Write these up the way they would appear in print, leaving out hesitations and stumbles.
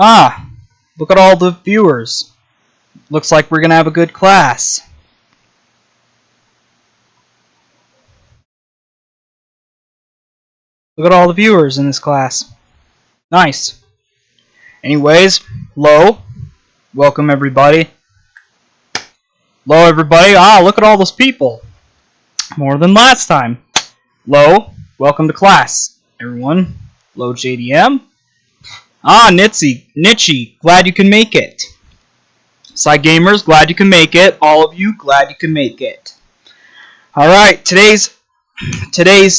Ah, look at all the viewers. Looks like we're gonna have a good class. Look at all the viewers in this class. Nice. Anyways, hello. Welcome everybody. Hello everybody. Ah, look at all those people. More than last time. Hello. Welcome to class, everyone. Hello JDM. Ah, Nitchy, glad you can make it. Side Gamers, glad you can make it. All of you, glad you can make it. Alright, today's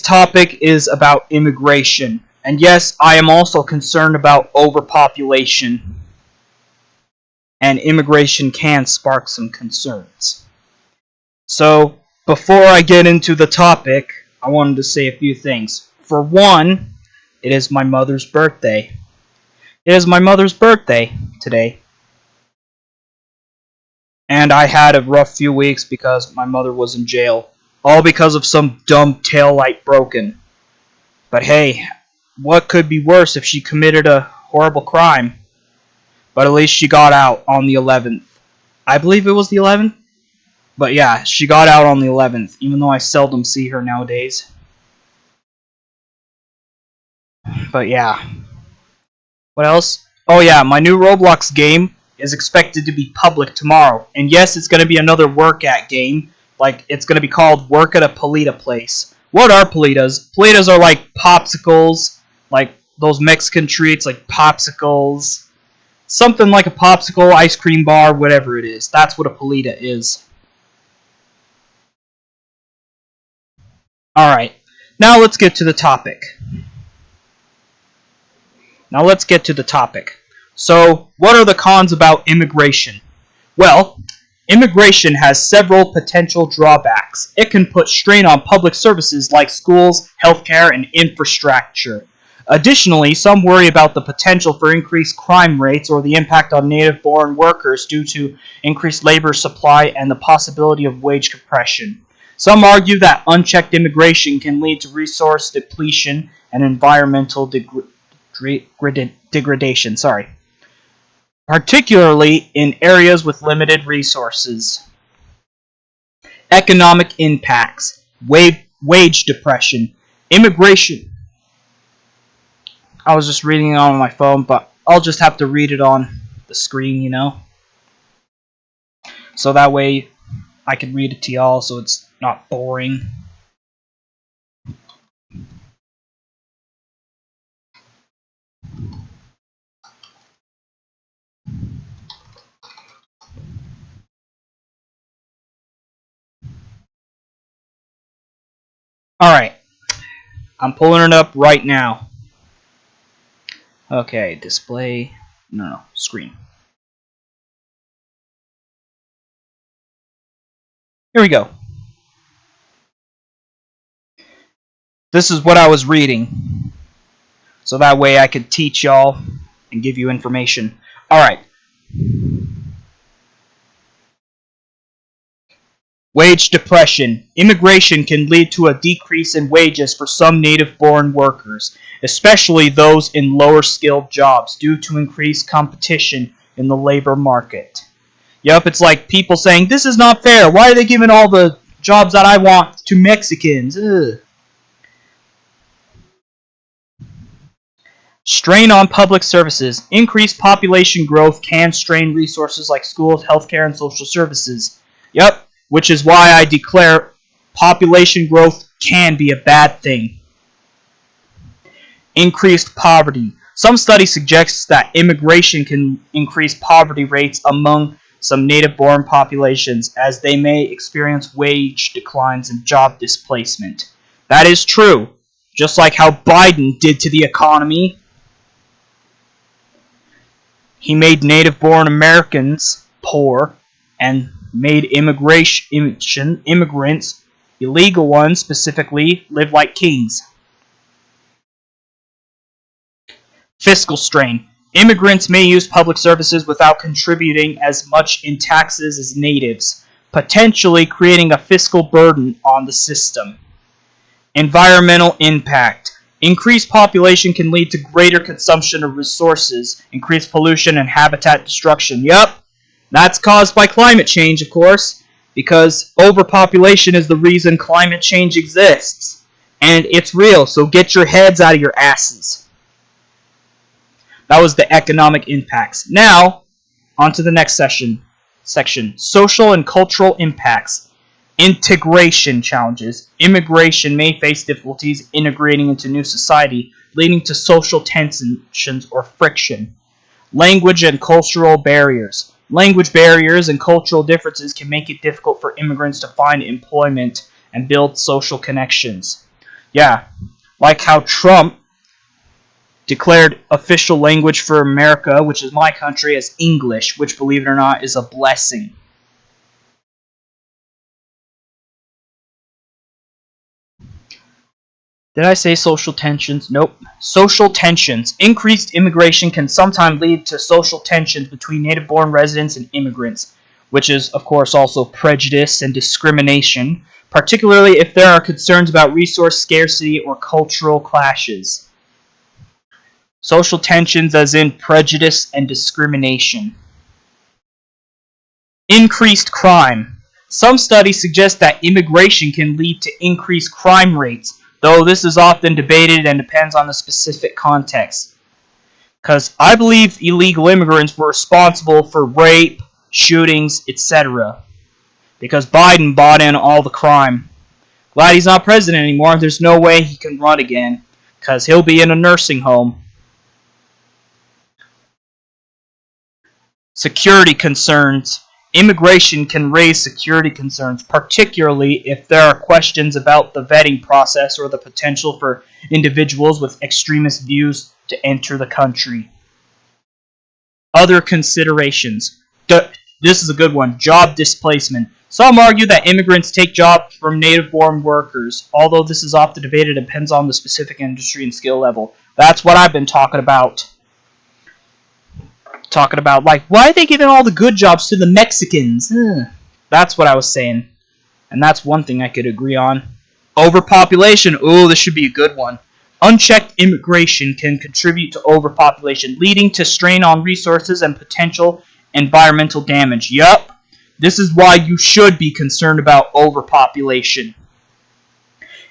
topic is about immigration. And yes, I am also concerned about overpopulation. And immigration can spark some concerns. So, before I get into the topic, I wanted to say a few things. For one, it is my mother's birthday. It is my mother's birthday today. And I had a rough few weeks because my mother was in jail. All because of some dumb taillight broken. But hey, what could be worse if she committed a horrible crime? But at least she got out on the 11th. I believe it was the 11th? But yeah, she got out on the 11th, even though I seldom see her nowadays. But yeah. What else? Oh yeah, my new Roblox game is expected to be public tomorrow. And yes, it's going to be another work at game. Like, it's going to be called Work at a Paleta Place. What are paletas? Paletas are like popsicles, like those Mexican treats, like popsicles. Something like a popsicle, ice cream bar, whatever it is. That's what a paleta is. Alright, now let's get to the topic. So, what are the cons about immigration? Well, immigration has several potential drawbacks. It can put strain on public services like schools, healthcare, and infrastructure. Additionally, some worry about the potential for increased crime rates or the impact on native-born workers due to increased labor supply and the possibility of wage compression. Some argue that unchecked immigration can lead to resource depletion and environmental degradation, particularly in areas with limited resources. Economic impacts, wage depression, immigration. I was just reading it on my phone, but I'll just have to read it on the screen, you know? So that way I can read it to y'all so it's not boring. Alright, I'm pulling it up right now. Okay, display, no, screen. Here we go. This is what I was reading. So that way I could teach y'all and give you information. Alright. Wage depression. Immigration can lead to a decrease in wages for some native-born workers, especially those in lower-skilled jobs, due to increased competition in the labor market. Yup, it's like people saying, this is not fair. Why are they giving all the jobs that I want to Mexicans? Ugh. Strain on public services. Increased population growth can strain resources like schools, healthcare, and social services. Yup, which is why I declare population growth can be a bad thing. Increased poverty. Some studies suggest that immigration can increase poverty rates among some native-born populations as they may experience wage declines and job displacement. That is true, just like how Biden did to the economy. He made native-born Americans poor and made immigrants, illegal ones specifically, live like kings. Fiscal strain. Immigrants may use public services without contributing as much in taxes as natives, potentially creating a fiscal burden on the system. Environmental impact. Increased population can lead to greater consumption of resources, increased pollution, and habitat destruction. Yup, that's caused by climate change, of course, because overpopulation is the reason climate change exists. And it's real, so get your heads out of your asses. That was the economic impacts. Now, on to the next section. Social and cultural impacts. Integration challenges. Immigration may face difficulties integrating into new society, leading to social tensions or friction. Language and cultural barriers. Language barriers and cultural differences can make it difficult for immigrants to find employment and build social connections. Yeah, like how Trump declared official language for America, which is my country, as English, which, believe it or not, is a blessing. Did I say social tensions? Nope. Social tensions. Increased immigration can sometimes lead to social tensions between native-born residents and immigrants, which is, of course, also prejudice and discrimination, particularly if there are concerns about resource scarcity or cultural clashes. Social tensions as in prejudice and discrimination. Increased crime. Some studies suggest that immigration can lead to increased crime rates, though this is often debated and depends on the specific context. Because I believe illegal immigrants were responsible for rape, shootings, etc. Because Biden bought in all the crime. Glad he's not president anymore. There's no way he can run again, because he'll be in a nursing home. Security concerns. Immigration can raise security concerns, particularly if there are questions about the vetting process or the potential for individuals with extremist views to enter the country. Other considerations. This is a good one. Job displacement. Some argue that immigrants take jobs from native-born workers, although this is often debated and depends on the specific industry and skill level. That's what I've been talking about. Like, why are they giving all the good jobs to the Mexicans? That's what I was saying. And that's one thing I could agree on. Overpopulation. Ooh, this should be a good one. Unchecked immigration can contribute to overpopulation, leading to strain on resources and potential environmental damage. Yup. This is why you should be concerned about overpopulation.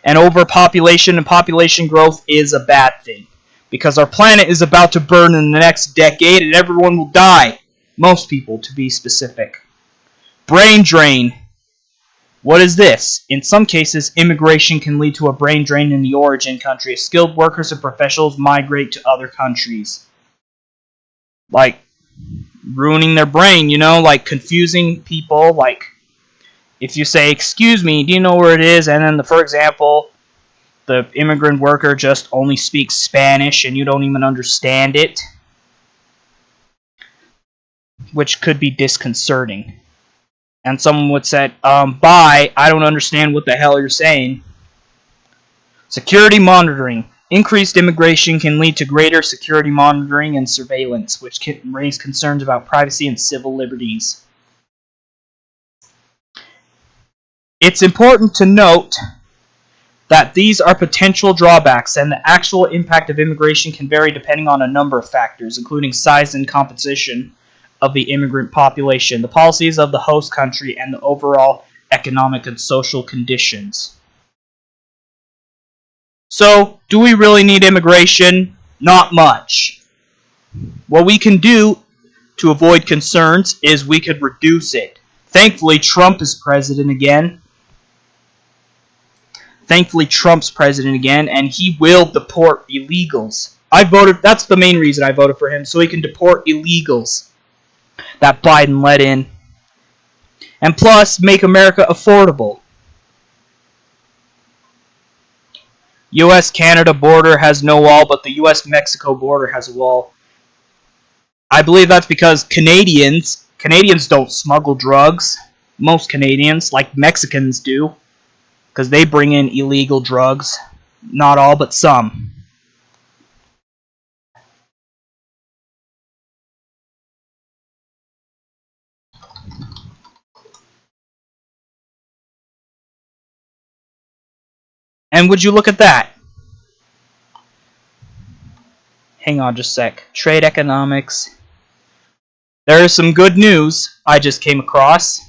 And overpopulation and population growth is a bad thing. Because our planet is about to burn in the next decade and everyone will die. Most people, to be specific. Brain drain. What is this? In some cases, immigration can lead to a brain drain in the origin country as skilled workers and professionals migrate to other countries. Like, ruining their brain, like confusing people. Like, if you say, excuse me, do you know where it is? And then, for example, the immigrant worker just only speaks Spanish and you don't even understand it, which could be disconcerting. And someone would say, bye, I don't understand what the hell you're saying. Security monitoring. Increased immigration can lead to greater security monitoring and surveillance, which can raise concerns about privacy and civil liberties. It's important to note that these are potential drawbacks, and the actual impact of immigration can vary depending on a number of factors, including size and composition of the immigrant population, the policies of the host country, and the overall economic and social conditions. So, do we really need immigration? Not much. What we can do to avoid concerns is we could reduce it. Thankfully, Trump is president again. And he will deport illegals. That's the main reason I voted for him, so he can deport illegals that Biden let in. And plus, make America affordable. U.S.-Canada border has no wall, but the U.S.-Mexico border has a wall. I believe that's because Canadians don't smuggle drugs. Most Canadians, like Mexicans, do. Because they bring in illegal drugs. Not all, but some. And would you look at that? Hang on just a sec. Trade economics. There is some good news I just came across.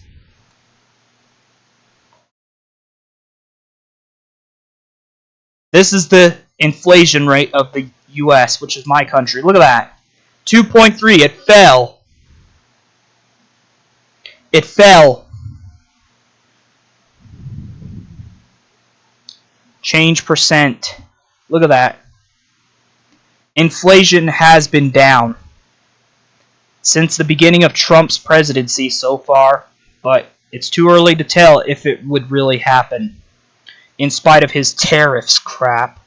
This is the inflation rate of the US, which is my country. Look at that. 2.3. It fell. It fell. Change percent. Look at that. Inflation has been down since the beginning of Trump's presidency so far, but it's too early to tell if it would really happen, in spite of his tariffs crap.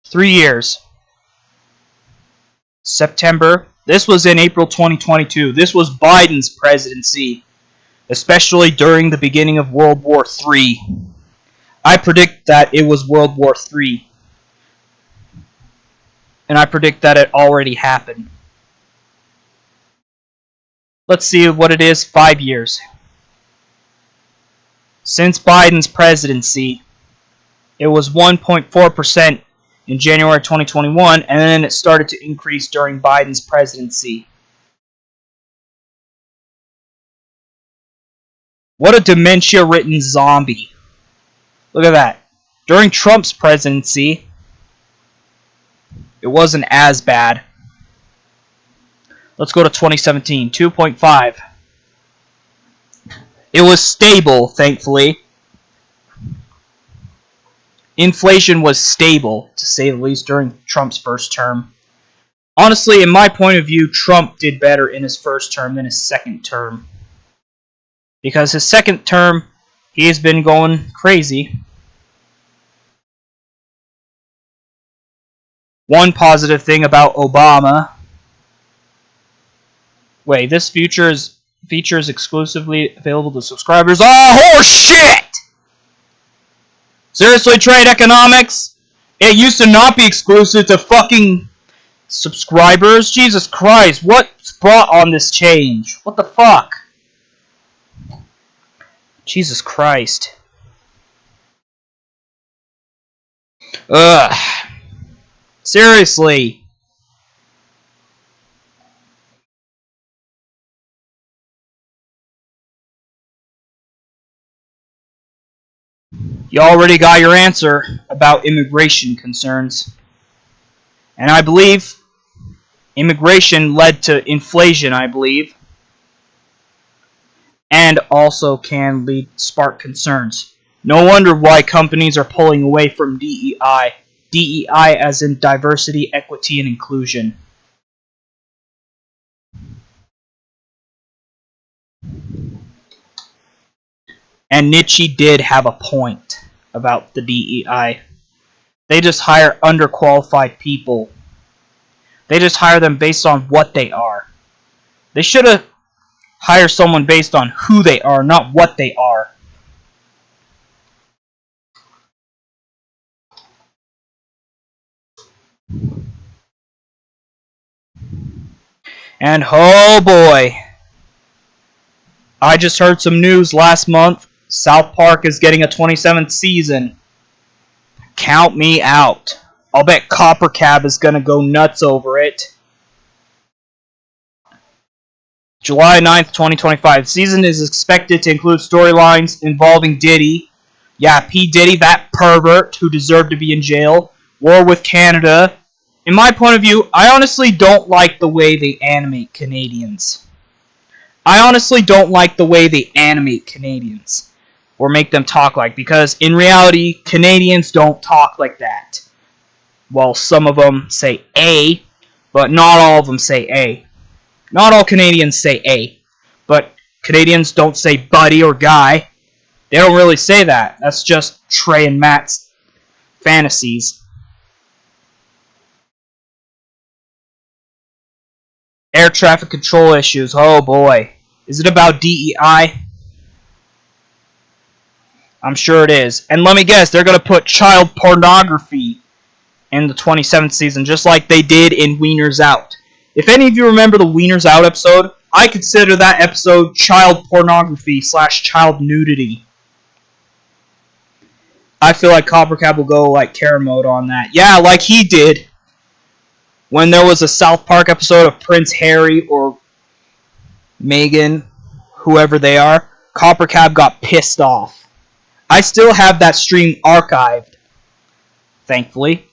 Three years. September. This was in April 2022. This was Biden's presidency, especially during the beginning of World War III. I predict that it was World War III. And I predict that it already happened. Let's see what it is. 5 years. Since Biden's presidency, it was 1.4% in January 2021, and then it started to increase during Biden's presidency. What a dementia-ridden zombie. Look at that. During Trump's presidency, it wasn't as bad. Let's go to 2017. 2.5. It was stable, thankfully. Inflation was stable, to say the least, during Trump's first term. Honestly, in my point of view, Trump did better in his first term than his second term. Because his second term, he has been going crazy. One positive thing about Obama. Wait, this feature is exclusively available to subscribers. Oh, horse shit! Seriously, trade economics? It used to not be exclusive to fucking subscribers. Jesus Christ, what's brought on this change? What the fuck? Jesus Christ. Ugh. Seriously. You already got your answer about immigration concerns. And I believe immigration led to inflation, I believe. And also can spark concerns. No wonder why companies are pulling away from DEI. DEI as in diversity, equity, and inclusion. And Nietzsche did have a point about the DEI. They just hire underqualified people. They just hire them based on what they are. They should have hired someone based on who they are, not what they are. And oh boy, I just heard some news last month. South Park is getting a 27th season. Count me out. I'll bet Copper Cab is gonna go nuts over it. July 9th, 2025. Season is expected to include storylines involving Diddy. Yeah, P. Diddy, that pervert who deserved to be in jail. War with Canada. In my point of view, I honestly don't like the way they animate Canadians. I honestly don't like the way they animate Canadians. Or make them talk like, because in reality, Canadians don't talk like that. Well, some of them say A, but not all of them say A. Not all Canadians say A, but Canadians don't say buddy or guy. They don't really say that. That's just Trey and Matt's fantasies. Air traffic control issues. Oh boy. Is it about DEI? I'm sure it is. And let me guess, they're going to put child pornography in the 27th season, just like they did in Wieners Out. If any of you remember the Wieners Out episode, I consider that episode child pornography / child nudity. I feel like Coppercab will go like Karen mode on that. Yeah, like he did when there was a South Park episode of Prince Harry or Meghan, whoever they are. Coppercab got pissed off. I still have that stream archived, thankfully.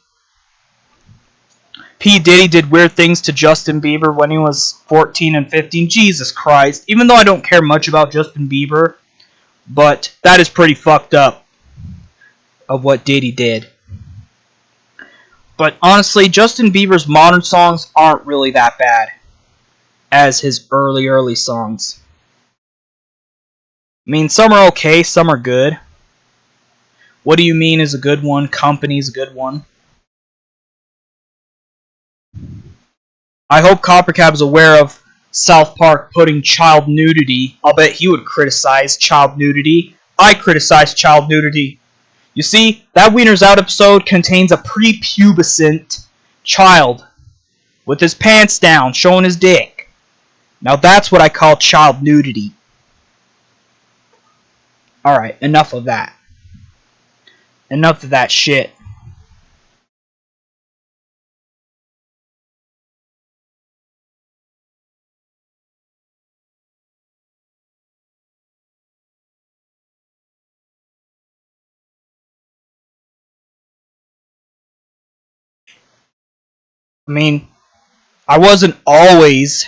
P. Diddy did weird things to Justin Bieber when he was 14 and 15. Jesus Christ. Even though I don't care much about Justin Bieber, but that is pretty fucked up of what Diddy did. But honestly, Justin Bieber's modern songs aren't really that bad as his early songs. I mean, some are okay, some are good. What Do You Mean is a good one. Company's a good one. I hope Coppercab is aware of South Park putting child nudity. I'll bet he would criticize child nudity. I criticize child nudity. You see, that Wieners Out episode contains a prepubescent child with his pants down, showing his dick. Now that's what I call child nudity. Alright, enough of that. Enough of that shit. I mean, I wasn't always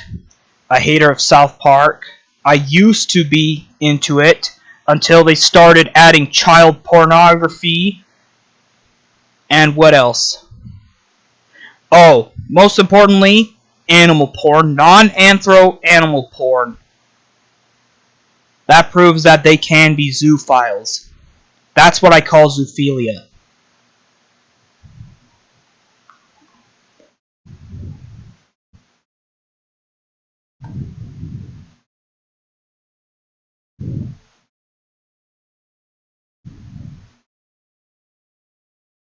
a hater of South Park. I used to be into it until they started adding child pornography. And what else? Oh, most importantly, animal porn. Non-anthro animal porn. That proves that they can be zoophiles. That's what I call zoophilia.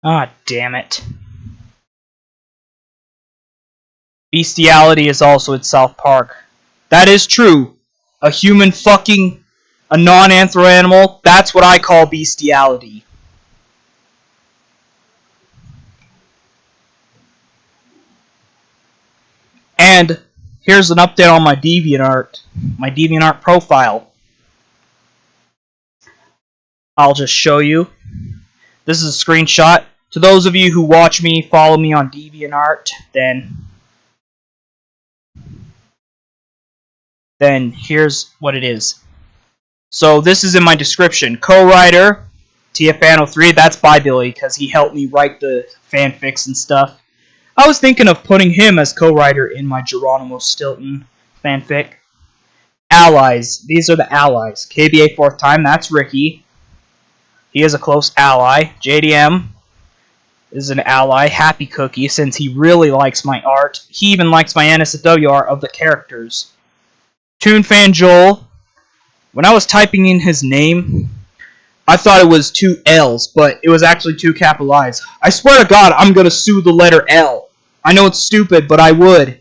Ah, damn it. Bestiality is also at South Park. That is true. A human fucking a non-anthro animal, that's what I call bestiality. And here's an update on my DeviantArt profile. I'll just show you. This is a screenshot. To those of you who watch me, follow me on DeviantArt, then here's what it is. So this is in my description. Co-writer, TFano3, that's by Billy, because he helped me write the fanfics and stuff. I was thinking of putting him as co-writer in my Geronimo Stilton fanfic. Allies. These are the allies. KBA 4th time, that's Ricky. He is a close ally. JDM is an ally. Happy Cookie, since he really likes my art. He even likes my NSFW art of the characters. Toon Fan Joel. When I was typing in his name, I thought it was 2 L's, but it was actually 2 capital I's. I swear to God, I'm going to sue the letter L. I know it's stupid, but I would.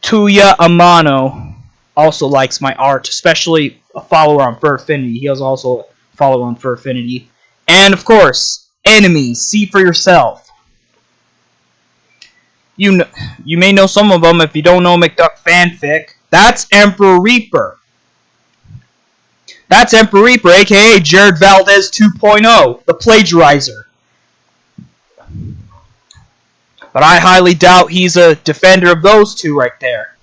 Tuya Amano also likes my art, especially a follower on Fur Affinity. He is also a follower on Fur Affinity. And, of course, enemies. See for yourself. You may know some of them if you don't know McDuck fanfic. That's Emperor Reaper. That's Emperor Reaper, aka Jared Valdez 2.0, the plagiarizer. But I highly doubt he's a defender of those two right there.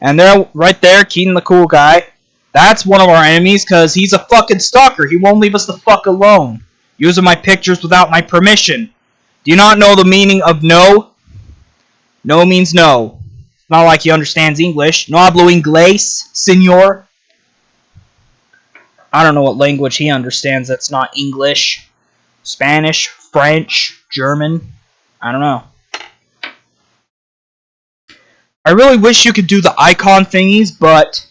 And there, right there, Keaton the Cool Guy. That's one of our enemies, because he's a fucking stalker. He won't leave us the fuck alone. Using my pictures without my permission. Do you not know the meaning of no? No means no. It's not like he understands English. No hablo inglés, senor. I don't know what language he understands that's not English. Spanish, French, German. I don't know. I really wish you could do the icon thingies, but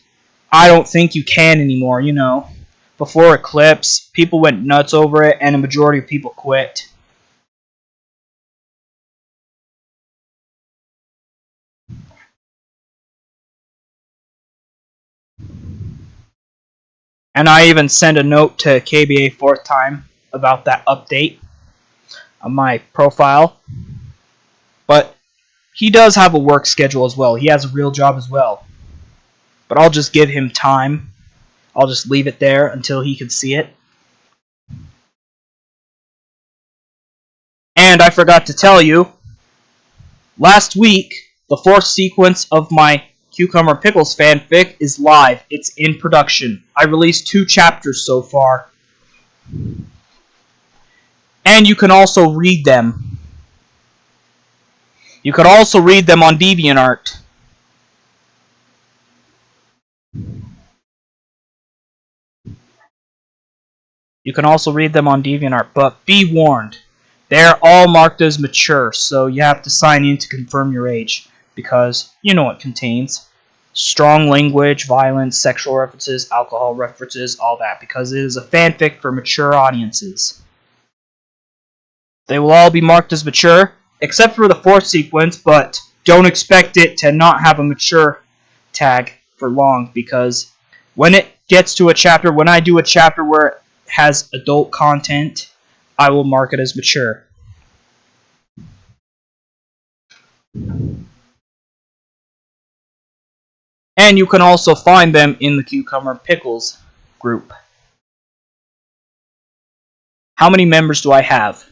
I don't think you can anymore, you know. Before Eclipse, people went nuts over it, and a majority of people quit. And I even sent a note to KBA fourth time about that update on my profile. But he does have a work schedule as well. He has a real job as well. But I'll just give him time. I'll just leave it there until he can see it. And I forgot to tell you, last week, the fourth sequence of my Cucumber Pickles fanfic is live. It's in production. I released 2 chapters so far. And you can also read them. You could also read them on DeviantArt. But be warned, they're all marked as mature, so you have to sign in to confirm your age, because you know it contains strong language, violence, sexual references, alcohol references, all that, because it is a fanfic for mature audiences. They will all be marked as mature, except for the fourth sequence, but don't expect it to not have a mature tag for long, because when it gets to a chapter, when I do a chapter where it has adult content, I will mark it as mature. And you can also find them in the Cucumber Pickles group. How many members do I have?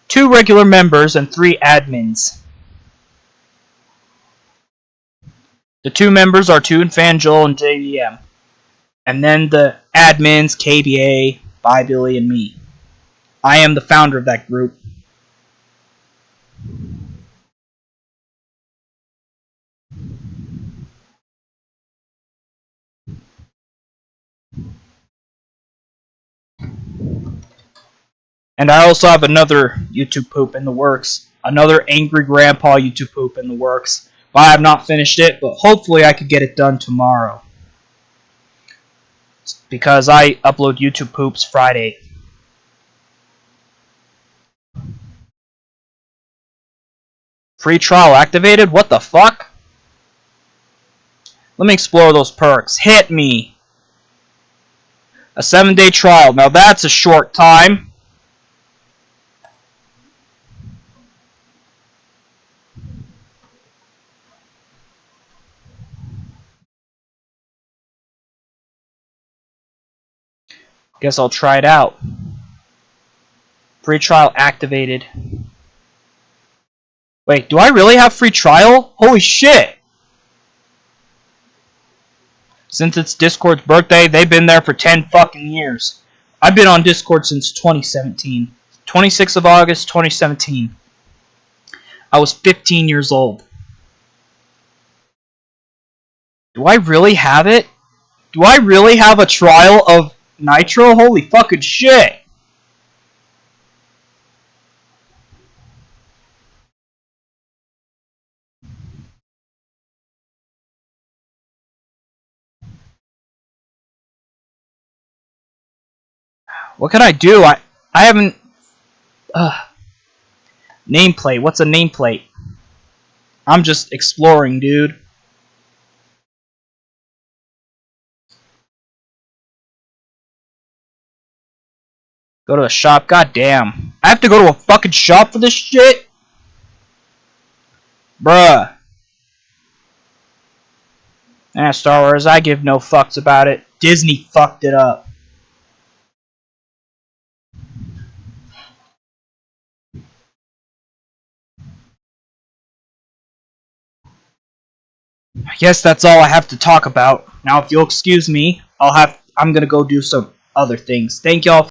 2 regular members and 3 admins. The 2 members are Toonfan, Joel, and JVM. And then the admins, KBA, Billy, and me. I am the founder of that group. And I also have another YouTube poop in the works. Another Angry Grandpa YouTube poop in the works. But I have not finished it, but hopefully I could get it done tomorrow. Because I upload YouTube poops Friday. Free trial activated? What the fuck? Let me explore those perks. Hit me! A 7-day trial. Now that's a short time. Guess I'll try it out. Free trial activated. Wait, do I really have free trial? Holy shit! Since it's Discord's birthday, they've been there for 10 fucking years. I've been on Discord since 2017. 26th of August, 2017. I was 15 years old. Do I really have it? Do I really have a trial of Nitro? Holy fucking shit! What can I do? I haven't... Nameplate. What's a nameplate? I'm just exploring, dude. Go to a shop? God damn. I have to go to a fucking shop for this shit? Bruh. Star Wars, I give no fucks about it. Disney fucked it up. I guess that's all I have to talk about. Now, if you'll excuse me, I'm gonna go do some other things. Thank y'all.